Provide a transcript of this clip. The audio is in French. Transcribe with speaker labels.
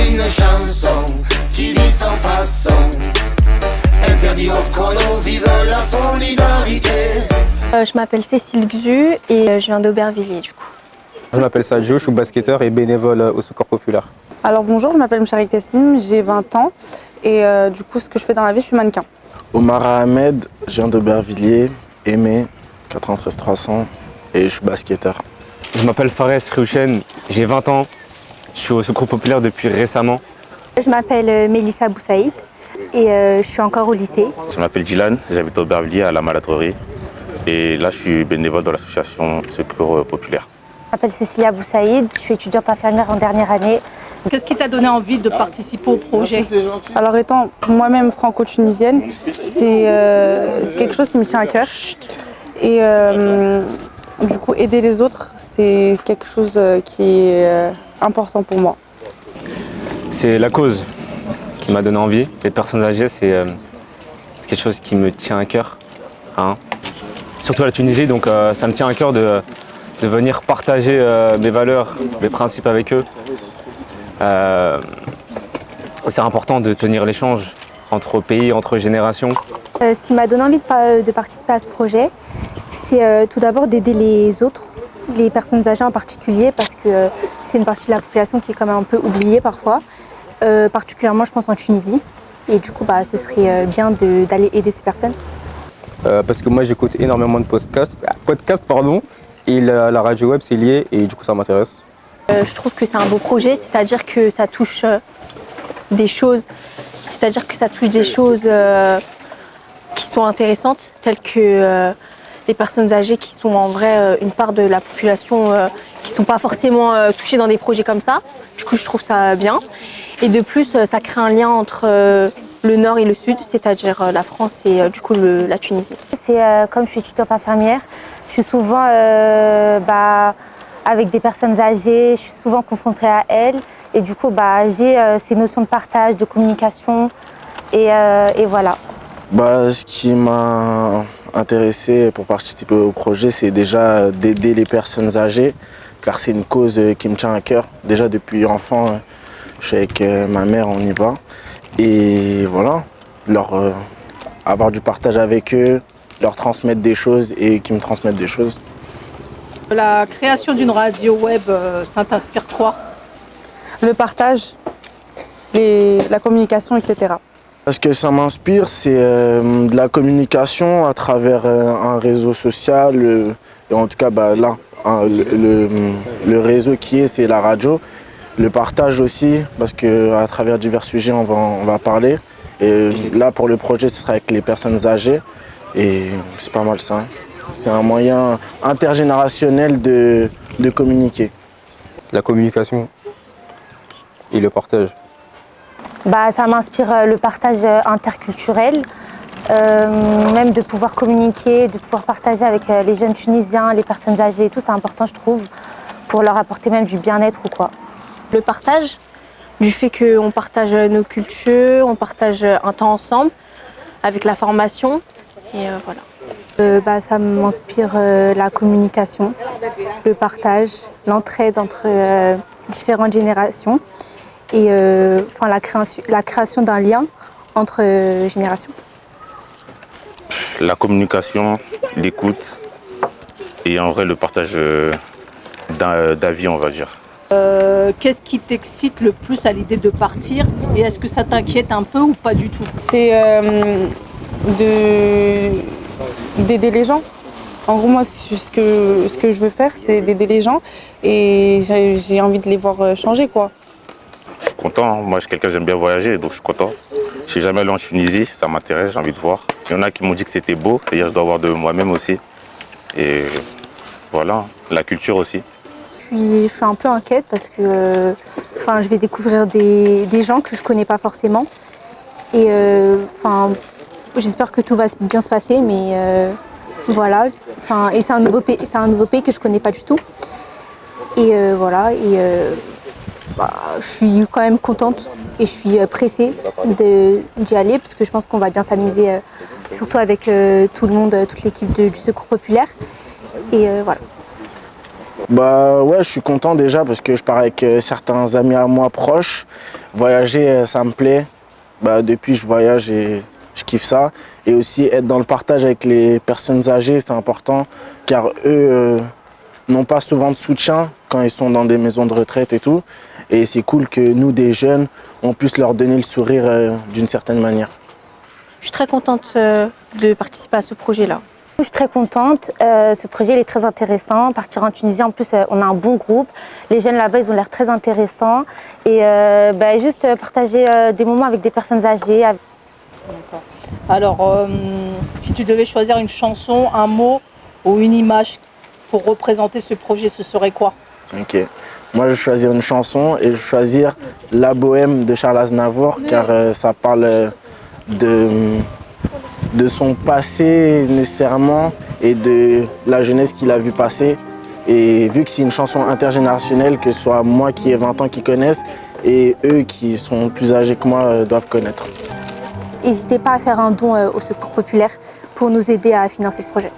Speaker 1: une chanson qui dit sans façon. Interdit aux colos, vive la solidarité.
Speaker 2: Je m'appelle Cécile Xu et je viens d'Aubervilliers du coup.
Speaker 3: Je m'appelle Sadio, je suis basketteur et bénévole au Secours Populaire.
Speaker 4: Alors bonjour, je m'appelle Mcharik Tessim, j'ai 20 ans et du coup ce que je fais dans la vie, je suis mannequin.
Speaker 5: Omar Ahmed, je viens d'Aubervilliers, Aimé, 93 300 et je suis basketteur.
Speaker 6: Je m'appelle Fares Friouchen, j'ai 20 ans, je suis au Secours Populaire depuis récemment.
Speaker 7: Je m'appelle Mélissa Boussaïd et je suis encore au lycée.
Speaker 8: Je m'appelle Dylan, j'habite à Aubervilliers à la Maladrerie et là je suis bénévole dans l'association Secours Populaire.
Speaker 7: Je m'appelle Cécilia Boussaïd, je suis étudiante infirmière en dernière année.
Speaker 9: Qu'est-ce qui t'a donné envie de participer au projet?
Speaker 4: Alors étant moi-même franco-tunisienne, c'est quelque chose qui me tient à cœur. Et du coup aider les autres, c'est quelque chose qui est important pour moi.
Speaker 6: C'est la cause qui m'a donné envie. Les personnes âgées, c'est quelque chose qui me tient à cœur. Hein. Surtout à la Tunisie, donc ça me tient à cœur de venir partager mes valeurs, mes principes avec eux. C'est important de tenir l'échange entre pays, entre générations.
Speaker 7: Ce qui m'a donné envie de participer à ce projet, c'est tout d'abord d'aider les autres, les personnes âgées en particulier, parce que c'est une partie de la population qui est quand même un peu oubliée parfois, particulièrement je pense en Tunisie. Et du coup, ce serait bien d'aller aider ces personnes.
Speaker 3: Parce que moi j'écoute énormément de podcasts, et la radio web c'est lié et du coup ça m'intéresse.
Speaker 2: Je trouve que c'est un beau projet, c'est-à-dire que ça touche des choses, qui sont intéressantes, telles que les personnes âgées qui sont en vrai une part de la population qui ne sont pas forcément touchées dans des projets comme ça. Du coup, je trouve ça bien. Et de plus, ça crée un lien entre le nord et le sud, c'est-à-dire la France et du coup la Tunisie.
Speaker 7: C'est comme je suis étudiante infirmière, je suis souvent avec des personnes âgées, je suis souvent confrontée à elles. Et du coup, j'ai ces notions de partage, de communication et voilà.
Speaker 5: Ce qui m'a intéressé pour participer au projet, c'est déjà d'aider les personnes âgées, car c'est une cause qui me tient à cœur. Déjà depuis enfant, je suis avec ma mère, on y va. Et voilà, avoir du partage avec eux, leur transmettre des choses et qu'ils me transmettent des choses.
Speaker 9: La création d'une radio web, ça t'inspire quoi?
Speaker 4: Le partage, la communication, etc.
Speaker 5: Ce que ça m'inspire, c'est de la communication à travers un réseau social. Et en tout cas, là, le réseau qui est, c'est la radio. Le partage aussi, parce qu'à travers divers sujets, on va parler. Et là, pour le projet, ce sera avec les personnes âgées. Et c'est pas mal ça. C'est un moyen intergénérationnel de communiquer.
Speaker 3: La communication et le partage.
Speaker 7: Ça m'inspire le partage interculturel, même de pouvoir communiquer, de pouvoir partager avec les jeunes Tunisiens, les personnes âgées et tout, c'est important je trouve, pour leur apporter même du bien-être ou quoi.
Speaker 2: Le partage, du fait qu'on partage nos cultures, on partage un temps ensemble, avec la formation, et voilà.
Speaker 7: Ça m'inspire la communication, le partage, l'entraide entre différentes générations et la création d'un lien entre générations.
Speaker 8: La communication, l'écoute et en vrai le partage d'avis, on va dire.
Speaker 9: Qu'est-ce qui t'excite le plus à l'idée de partir et est-ce que ça t'inquiète un peu ou pas du tout?
Speaker 4: C'est d'aider les gens. En gros, moi, ce que je veux faire, c'est d'aider les gens et j'ai envie de les voir changer, quoi.
Speaker 8: Je suis content, moi je suis quelqu'un, j'aime bien voyager, donc je suis content. Je suis jamais allé en Tunisie, ça m'intéresse, j'ai envie de voir. Il y en a qui m'ont dit que c'était beau, c'est-à-dire je dois voir de moi-même aussi. Et voilà, la culture aussi.
Speaker 7: Je suis un peu inquiète parce que je vais découvrir des gens que je connais pas forcément. Et j'espère que tout va bien se passer, mais voilà. Et c'est un nouveau pays que je connais pas du tout. Et voilà. Je suis quand même contente et je suis pressée d'y aller parce que je pense qu'on va bien s'amuser, surtout avec tout le monde, toute l'équipe du Secours Populaire. Et voilà.
Speaker 5: Bah ouais, je suis content déjà parce que je pars avec certains amis à moi proches. Voyager, ça me plaît. Bah, depuis, je voyage et je kiffe ça. Et aussi être dans le partage avec les personnes âgées, c'est important car eux n'ont pas souvent de soutien quand ils sont dans des maisons de retraite et tout. Et c'est cool que nous, des jeunes, on puisse leur donner le sourire d'une certaine manière.
Speaker 2: Je suis très contente de participer à ce projet-là.
Speaker 7: Je suis très contente, ce projet il est très intéressant. Partir en Tunisie, en plus on a un bon groupe, les jeunes là-bas ils ont l'air très intéressants et juste partager des moments avec des personnes âgées.
Speaker 9: D'accord. Alors, si tu devais choisir une chanson, un mot ou une image pour représenter ce projet, ce serait quoi?
Speaker 5: Ok. Moi, je vais choisir une chanson et je vais choisir La Bohème de Charles Aznavour car ça parle de son passé nécessairement et de la jeunesse qu'il a vu passer. Et vu que c'est une chanson intergénérationnelle, que ce soit moi qui ai 20 ans qui connaissent et eux qui sont plus âgés que moi doivent connaître.
Speaker 7: N'hésitez pas à faire un don au Secours Populaire pour nous aider à financer le projet.